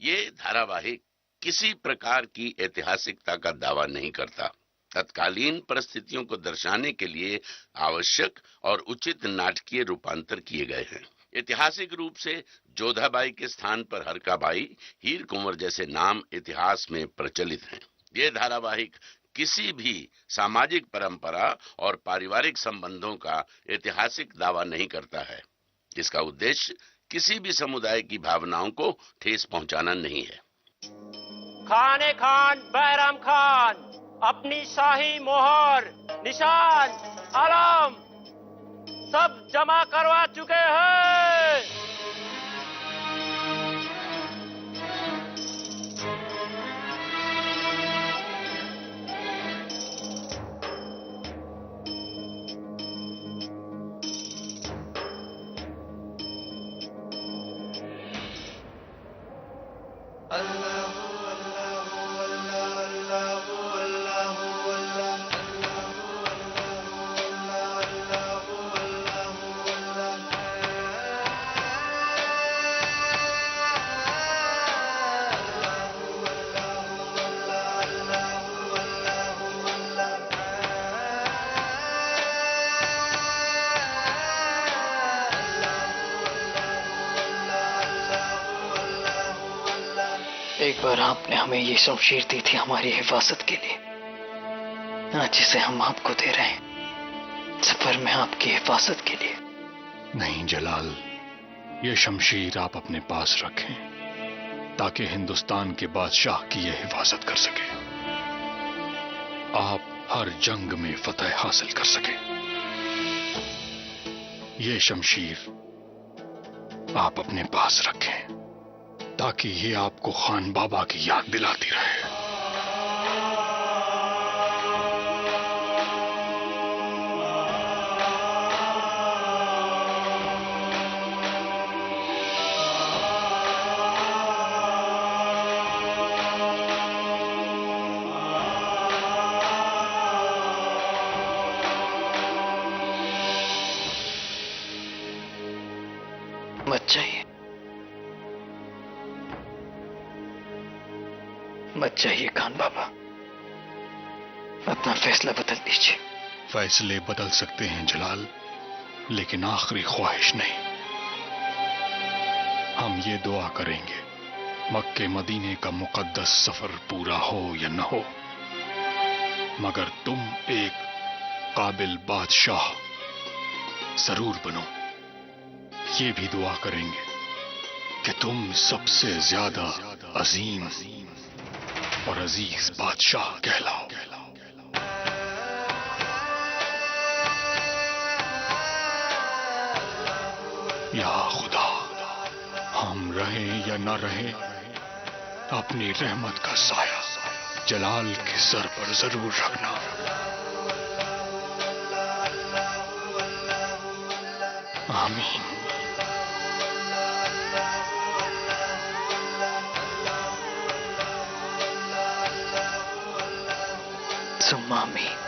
ये धारावाहिक किसी प्रकार की ऐतिहासिकता का दावा नहीं करता। तत्कालीन परिस्थितियों को दर्शाने के लिए आवश्यक और उचित नाटकीय रूपांतर किए गए हैं। ऐतिहासिक रूप से जोधाबाई के स्थान पर हरकाबाई, हीर कुंवर जैसे नाम इतिहास में प्रचलित हैं। ये धारावाहिक किसी भी सामाजिक परंपरा और पारिवारिक संबंधों का ऐतिहासिक दावा नहीं करता है। इसका उद्देश्य किसी भी समुदाय की भावनाओं को ठेस पहुंचाना नहीं है। खाने खान बैराम खान अपनी शाही मोहर, निशान, आलम सब जमा करवा चुके हैं। एक बार आपने हमें ये शमशीर दी थी हमारी हिफाजत के लिए, आज इसे हम आपको दे रहे हैं सफर में आपकी हिफाजत के लिए। नहीं जलाल, ये शमशीर आप अपने पास रखें ताकि हिंदुस्तान के बादशाह की ये हिफाजत कर सके, आप हर जंग में फतह हासिल कर सके। ये शमशीर आप अपने पास रखें ताकि ये आपको खान बाबा की याद दिलाती रहे। मत जाइए, मत जाइए खान बाबा, अपना फैसला बदल दीजिए। फैसले बदल सकते हैं जलाल, लेकिन आखिरी ख्वाहिश नहीं। हम ये दुआ करेंगे मक्के मदीने का मुकद्दस सफर पूरा हो या न हो, मगर तुम एक काबिल बादशाह जरूर बनो। ये भी दुआ करेंगे कि तुम सबसे ज्यादा अजीम और अजीज बादशाह कहलाओ। या खुदा, हम रहें या न रहें, अपनी रहमत का साया जलाल के सर पर जरूर रखना। आमीन। सुम्मा आमीन।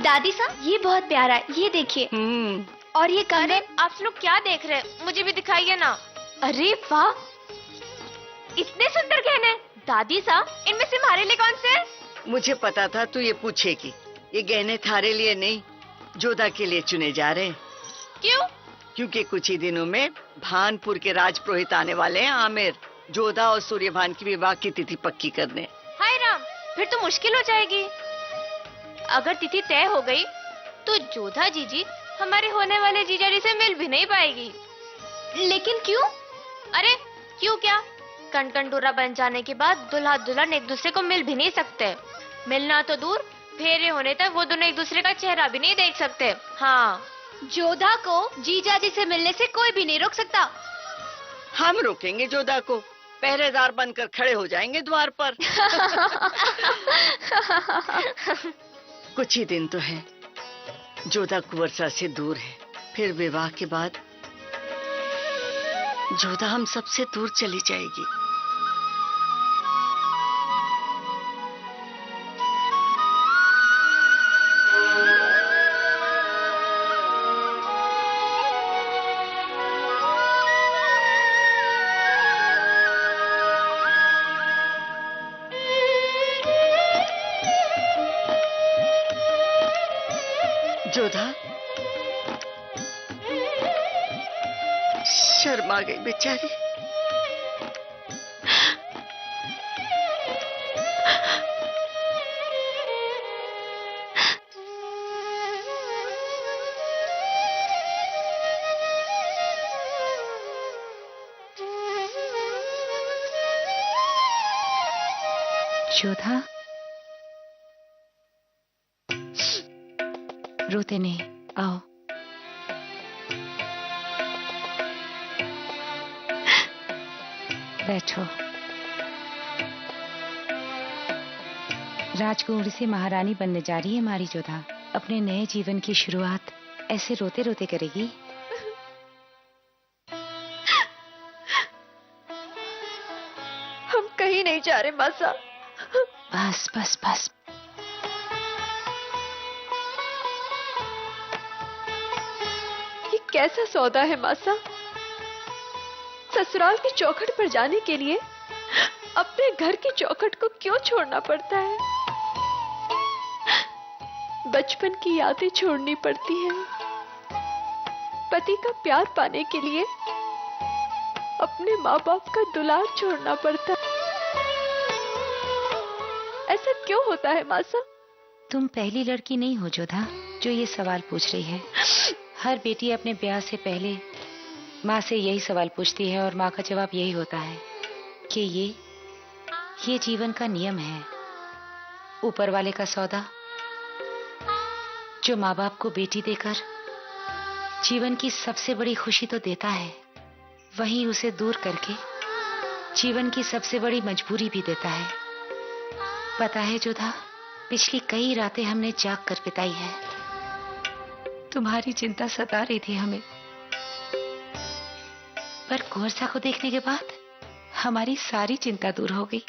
दादी साहब, ये बहुत प्यारा है, ये देखिए। और ये कंगन। आप लोग क्या देख रहे हैं? मुझे भी दिखाइए ना। अरे वाह, इतने सुंदर दादी साहब, इनमें से हमारे लिए कौन से है? मुझे पता था तू ये पूछेगी। ये गहने थारे लिए नहीं, जोधा के लिए चुने जा रहे हैं। क्यों? क्योंकि कुछ ही दिनों में भानपुर के राजपुरोहित आने वाले हैं आमिर, जोधा और सूर्यभान की विवाह की तिथि पक्की करने। हाय राम, फिर तो मुश्किल हो जाएगी। अगर तिथि तय हो गई तो जोधा जीजी हमारे होने वाले जीजा जी से मिल भी नहीं पाएगी। लेकिन क्यों? अरे क्यों क्या? कण डोरा बन जाने के बाद दुल्हा दुल्हन एक दूसरे को मिल भी नहीं सकते। मिलना तो दूर, फेरे होने तक वो दोनों एक दूसरे का चेहरा भी नहीं देख सकते। हाँ, जोधा को जीजा जी से मिलने से कोई भी नहीं रोक सकता। हम रोकेंगे जोधा को, पहरेदार बनकर खड़े हो जाएंगे द्वार पर। कुछ ही दिन तो है, जोधा कुंवरसा से दूर है, फिर विवाह के बाद जोधा हम सबसे दूर चली जाएगी। जोधा शर्मा गई बेचारी। जोधा, रोते नहीं, आओ। बैठो। राजकुमारी से महारानी बनने जा रही है हमारी जोधा। अपने नए जीवन की शुरुआत ऐसे रोते रोते करेगी। हम कहीं नहीं जा रहे मासा। बस बस बस। ये कैसा सौदा है मासा? ससुराल की चौखट पर जाने के लिए अपने घर की चौखट को क्यों छोड़ना पड़ता है? बचपन की यादें छोड़नी पड़ती हैं। पति का प्यार पाने के लिए अपने माँ बाप का दुलार छोड़ना पड़ता है। ऐसा क्यों होता है मासा? तुम पहली लड़की नहीं हो जोधा जो ये सवाल पूछ रही है। हर बेटी अपने ब्याह से पहले माँ से यही सवाल पूछती है और माँ का जवाब यही होता है कि ये जीवन का नियम है, ऊपर वाले का सौदा, जो माँ बाप को बेटी देकर जीवन की सबसे बड़ी खुशी तो देता है, वहीं उसे दूर करके जीवन की सबसे बड़ी मजबूरी भी देता है। पता है जोधा, पिछली कई रातें हमने जाग कर बिताई है। तुम्हारी चिंता सता रही थी हमें, पर कुंवरसा को देखने के बाद हमारी सारी चिंता दूर हो गई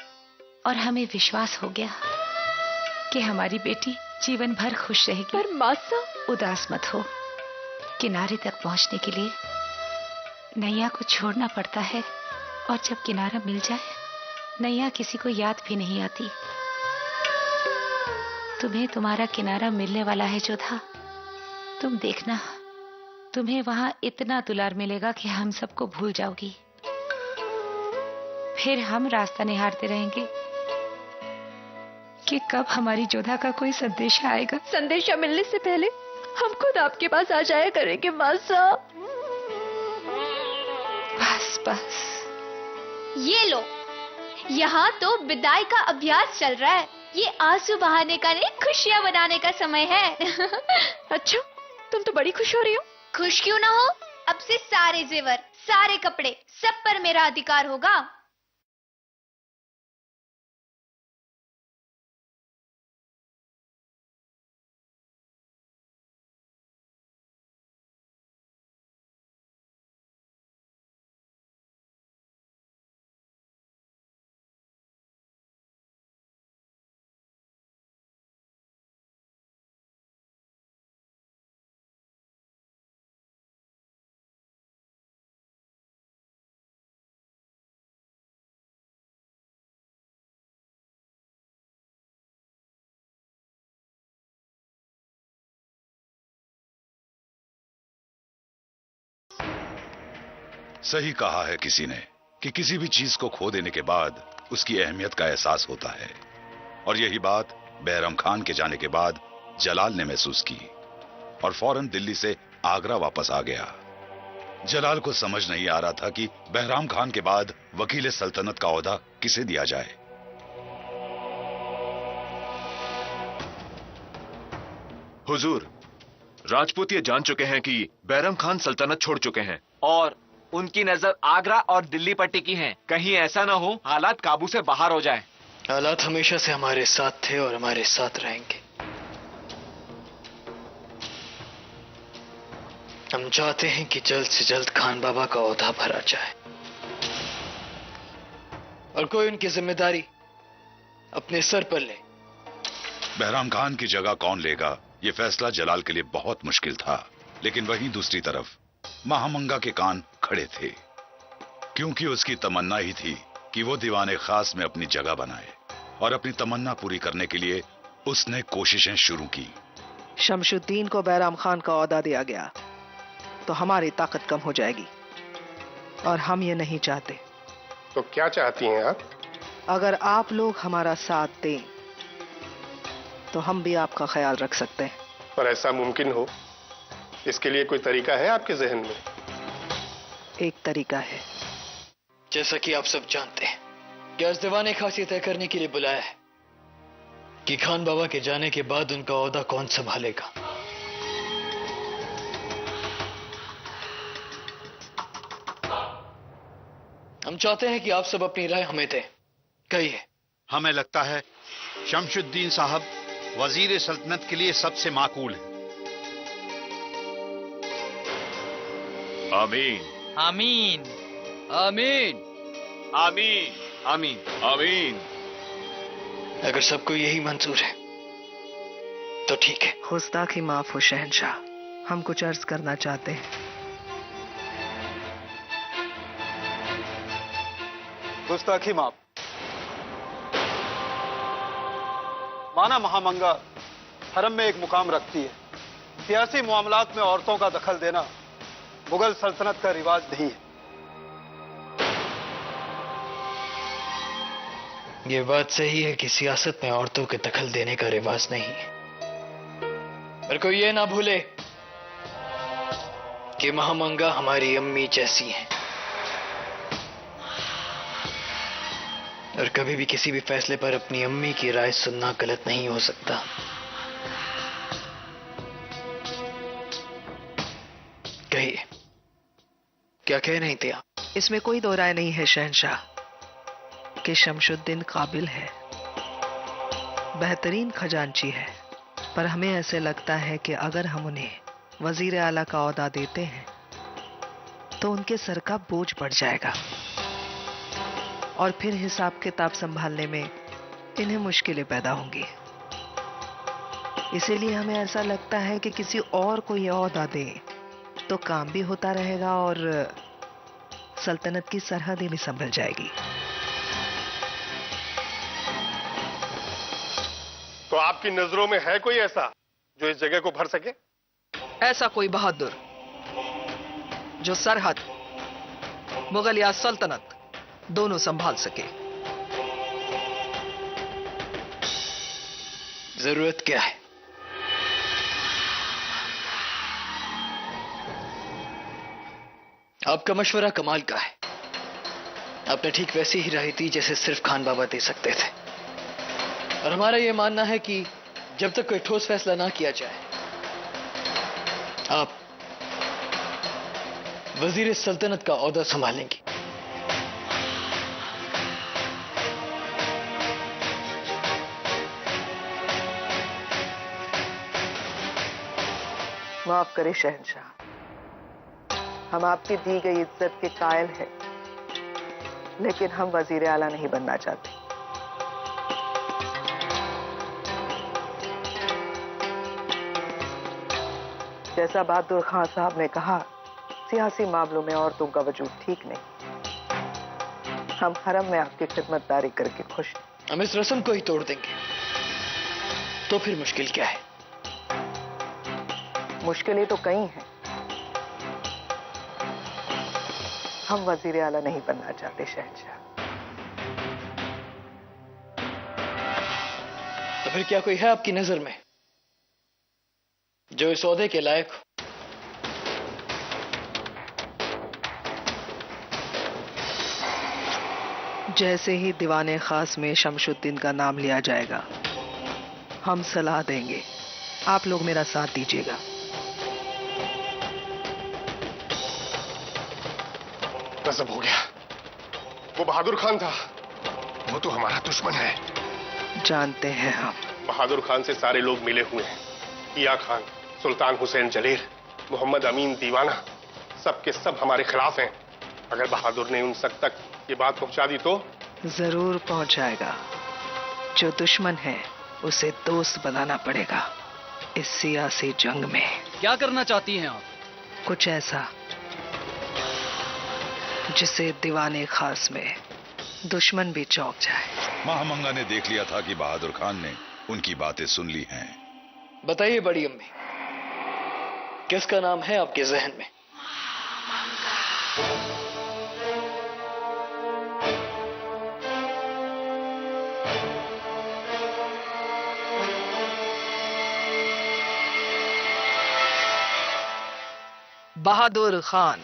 और हमें विश्वास हो गया कि हमारी बेटी जीवन भर खुश रहेगी। पर मासा, उदास मत हो। किनारे तक पहुंचने के लिए नैया को छोड़ना पड़ता है और जब किनारा मिल जाए, नैया किसी को याद भी नहीं आती। तुम्हें तुम्हारा किनारा मिलने वाला है जोधा। तुम देखना, तुम्हें वहां इतना दुलार मिलेगा कि हम सबको भूल जाओगी। फिर हम रास्ता निहारते रहेंगे कि कब हमारी जोधा का कोई संदेशा आएगा। संदेशा मिलने से पहले हम खुद आपके पास आ जाया करेंगे मासा। बस बस। ये लो, यहाँ तो विदाई का अभ्यास चल रहा है। ये आंसू बहाने का नहीं, खुशियाँ बनाने का समय है। अच्छा, तुम तो बड़ी खुश हो रही हो। खुश क्यों ना हो? अब से सारे जेवर, सारे कपड़े, सब पर मेरा अधिकार होगा। सही कहा है किसी ने कि किसी भी चीज को खो देने के बाद उसकी अहमियत का एहसास होता है, और यही बात बैरम खान के जाने के बाद जलाल ने महसूस की और फौरन दिल्ली से आगरा वापस आ गया। जलाल को समझ नहीं आ रहा था कि बहराम खान के बाद वकील सल्तनत का ओहदा किसे दिया जाए। हुजूर, राजपूत ये जान चुके हैं कि बैरम खान सल्तनत छोड़ चुके हैं और उनकी नजर आगरा और दिल्ली पर टिकी है। कहीं ऐसा ना हो हालात काबू से बाहर हो जाए। हालात हमेशा से हमारे साथ थे और हमारे साथ रहेंगे। हम चाहते हैं कि जल्द से जल्द खान बाबा का ओहदा भरा जाए और कोई उनकी जिम्मेदारी अपने सर पर ले। बहराम खान की जगह कौन लेगा, यह फैसला जलाल के लिए बहुत मुश्किल था। लेकिन वहीं दूसरी तरफ महामंगा के कान खड़े थे, क्योंकि उसकी तमन्ना ही थी कि वो दीवाने खास में अपनी जगह बनाए, और अपनी तमन्ना पूरी करने के लिए उसने कोशिशें शुरू की। शमशुद्दीन को बैराम खान का ओहदा दिया गया तो हमारी ताकत कम हो जाएगी, और हम ये नहीं चाहते। तो क्या चाहती हैं आप? अगर आप लोग हमारा साथ दें तो हम भी आपका ख्याल रख सकते हैं। पर ऐसा मुमकिन हो, इसके लिए कोई तरीका है आपके जहन में? एक तरीका है। जैसा कि आप सब जानते हैं कि आज दीवाने खासी तय करने के लिए बुलाया है कि खान बाबा के जाने के बाद उनका ओहदा कौन संभालेगा। हम चाहते हैं कि आप सब अपनी राय हमें दें। कहिए। हमें लगता है शमशुद्दीन साहब वजीर सल्तनत के लिए सबसे माकूल है। आमीन आमीन आमीन आमीन आमीन आमीन। अगर सबको यही मंजूर है तो ठीक है। गुस्ताखी माफ हो शहंशाह, हम कुछ अर्ज करना चाहते हैं। गुस्ताखी माफ। माना महामंगा हरम में एक मुकाम रखती है। सियासी मामलात में औरतों का दखल देना मुगल सल्तनत का रिवाज नहीं है। ये बात सही है कि सियासत में औरतों के दखल देने का रिवाज नहीं है, पर कोई ये ना भूले कि महामंगा हमारी अम्मी जैसी हैं और कभी भी किसी भी फैसले पर अपनी अम्मी की राय सुनना गलत नहीं हो सकता। कहिए, क्या कह रही थी आप? इसमें कोई दो राय नहीं है शहंशाह कि शमशुद्दीन काबिल है, बेहतरीन खजांची है, पर हमें ऐसे लगता है कि अगर हम उन्हें वजीर आला का ओहदा देते हैं तो उनके सर का बोझ बढ़ जाएगा और फिर हिसाब किताब संभालने में इन्हें मुश्किलें पैदा होंगी। इसीलिए हमें ऐसा लगता है कि किसी और को यह ओहदा दे तो काम भी होता रहेगा और सल्तनत की सरहदें भी संभल जाएगी। तो आपकी नजरों में है कोई ऐसा जो इस जगह को भर सके? ऐसा कोई बहादुर जो सरहद, मुगल या सल्तनत दोनों संभाल सके। जरूरत क्या है? आपका मशवरा कमाल का है। आपने ठीक वैसी ही राय दी जैसे सिर्फ खान बाबा दे सकते थे, और हमारा यह मानना है कि जब तक कोई ठोस फैसला ना किया जाए आप वजीर सल्तनत का ओहदा संभालेंगी। माफ करे शहंशाह, हम आपकी दी गई इज्जत के कायल हैं, लेकिन हम वजीर आला नहीं बनना चाहते। जैसा बहादुर खान साहब ने कहा, सियासी मामलों में औरतों का वजूद ठीक नहीं। हम हरम में आपकी खिदमतदारी करके खुश हैं। हम इस रस्म को ही तोड़ देंगे तो फिर मुश्किल क्या है? मुश्किलें तो कई हैं, हम वजीर आला नहीं बनना चाहते शहंशाह। तो फिर क्या कोई है आपकी नजर में जो इस ओहदे के लायक हो? जैसे ही दीवाने खास में शमशुद्दीन का नाम लिया जाएगा हम सलाह देंगे, आप लोग मेरा साथ दीजिएगा। गजब हो गया, वो बहादुर खान था। वो तो हमारा दुश्मन है। जानते हैं हम। बहादुर खान से सारे लोग मिले हुए हैं, किया खान, सुल्तान हुसैन जलील, मोहम्मद अमीन दीवाना, सब के सब हमारे खिलाफ हैं। अगर बहादुर ने उन सब तक ये बात पहुंचा दी तो? जरूर पहुंचाएगा। जो दुश्मन है उसे दोस्त बनाना पड़ेगा इस सियासी जंग में। क्या करना चाहती हैं आप? कुछ ऐसा जिसे दीवाने खास में दुश्मन भी चौंक जाए। महामंगा ने देख लिया था कि बहादुर खान ने उनकी बातें सुन ली हैं। बताइए बड़ी अम्मी, किसका नाम है आपके जहन में? बहादुर खान।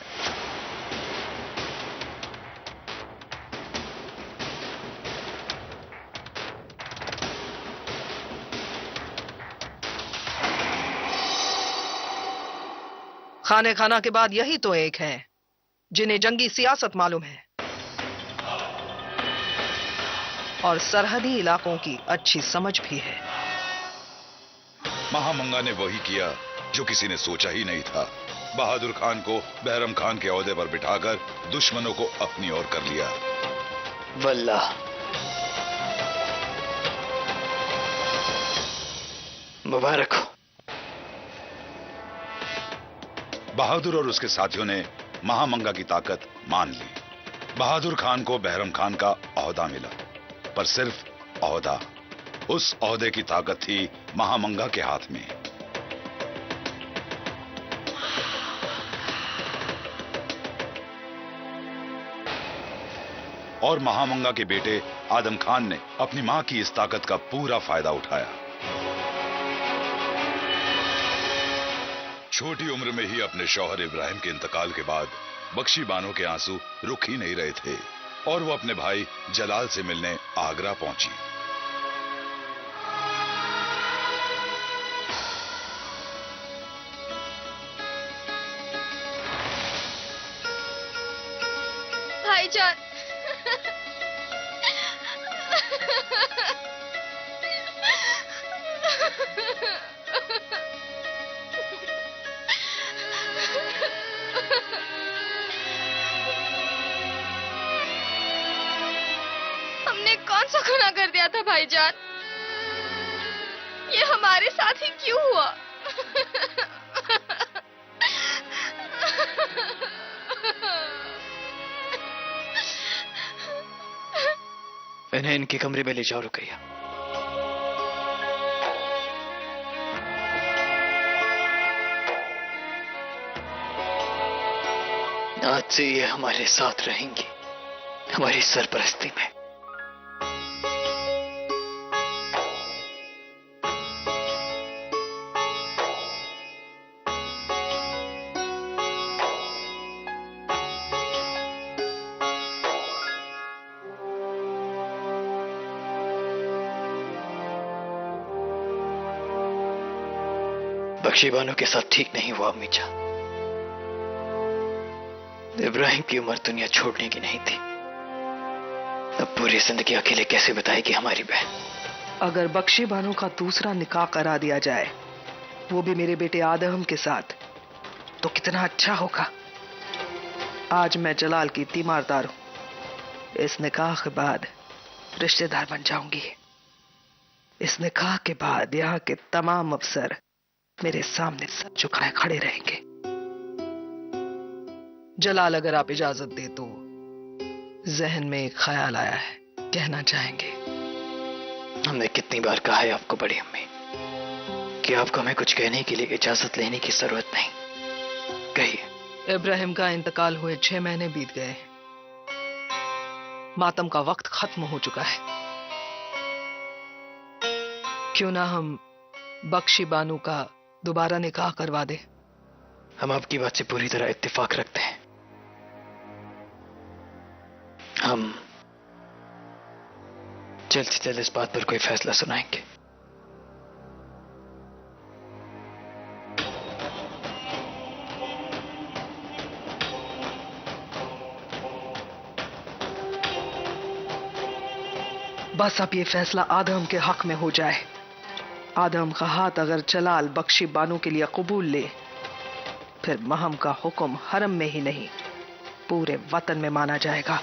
खाने खाना के बाद यही तो एक हैं जिन्हें जंगी सियासत मालूम है और सरहदी इलाकों की अच्छी समझ भी है। महामंगा ने वही किया जो किसी ने सोचा ही नहीं था। बहादुर खान को बहरम खान के ओहदे पर बिठाकर दुश्मनों को अपनी ओर कर लिया। वल्लाह, मुबारक हो। बहादुर और उसके साथियों ने महामंगा की ताकत मान ली। बहादुर खान को बहरम खान का ओहदा मिला, पर सिर्फ ओहदा। उस ओहदे की ताकत थी महामंगा के हाथ में। और महामंगा के बेटे आदम खान ने अपनी मां की इस ताकत का पूरा फायदा उठाया। छोटी उम्र में ही अपने शौहर इब्राहिम के इंतकाल के बाद बख्शी बानो के आंसू रुक ही नहीं रहे थे और वो अपने भाई जलाल से मिलने आगरा पहुंची। भाईजान, हमने कौन सा गुनाह कर दिया था भाईजान? ये हमारे साथ ही क्यों हुआ? इन्हें इनके कमरे में ले जाओ रुकैया। आज से ये हमारे साथ रहेंगी, हमारी सरपरस्ती में। बख्शी बानो के साथ ठीक नहीं हुआ अम्मी जान। इब्राहिम की उम्र दुनिया छोड़ने की नहीं थी। अब पूरी जिंदगी अकेले कैसे बताएगी हमारी बहन? अगर बख्शी बानो का दूसरा निकाह करा दिया जाए, वो भी मेरे बेटे आदम के साथ, तो कितना अच्छा होगा। आज मैं जलाल की तीमारदार हूं। इस निकाह के बाद रिश्तेदार बन जाऊंगी। इस निकाह के बाद यहाँ के तमाम अफसर मेरे सामने सर झुकाए खड़े रहेंगे। जलाल, अगर आप इजाजत दे तो जहन में एक ख्याल आया है, कहना चाहेंगे। हमने कितनी बार कहा है आपको बड़ी अम्मी कि आपको हमें कुछ कहने के लिए इजाजत लेने की जरूरत नहीं। कहिए, इब्राहिम का इंतकाल हुए 6 महीने बीत गए। मातम का वक्त खत्म हो चुका है। क्यों ना हम बख्शी बानू का दोबारा निकाह करवा दे। हम आपकी बात से पूरी तरह इत्तेफाक रखते हैं। हम जल्द से जल्द इस बात पर कोई फैसला सुनाएंगे। बस अब ये फैसला आदम के हक में हो जाए। आदम का हाथ अगर जलाल बख्शी बानू के लिए कबूल ले, फिर महम का हुक्म हरम में ही नहीं पूरे वतन में माना जाएगा।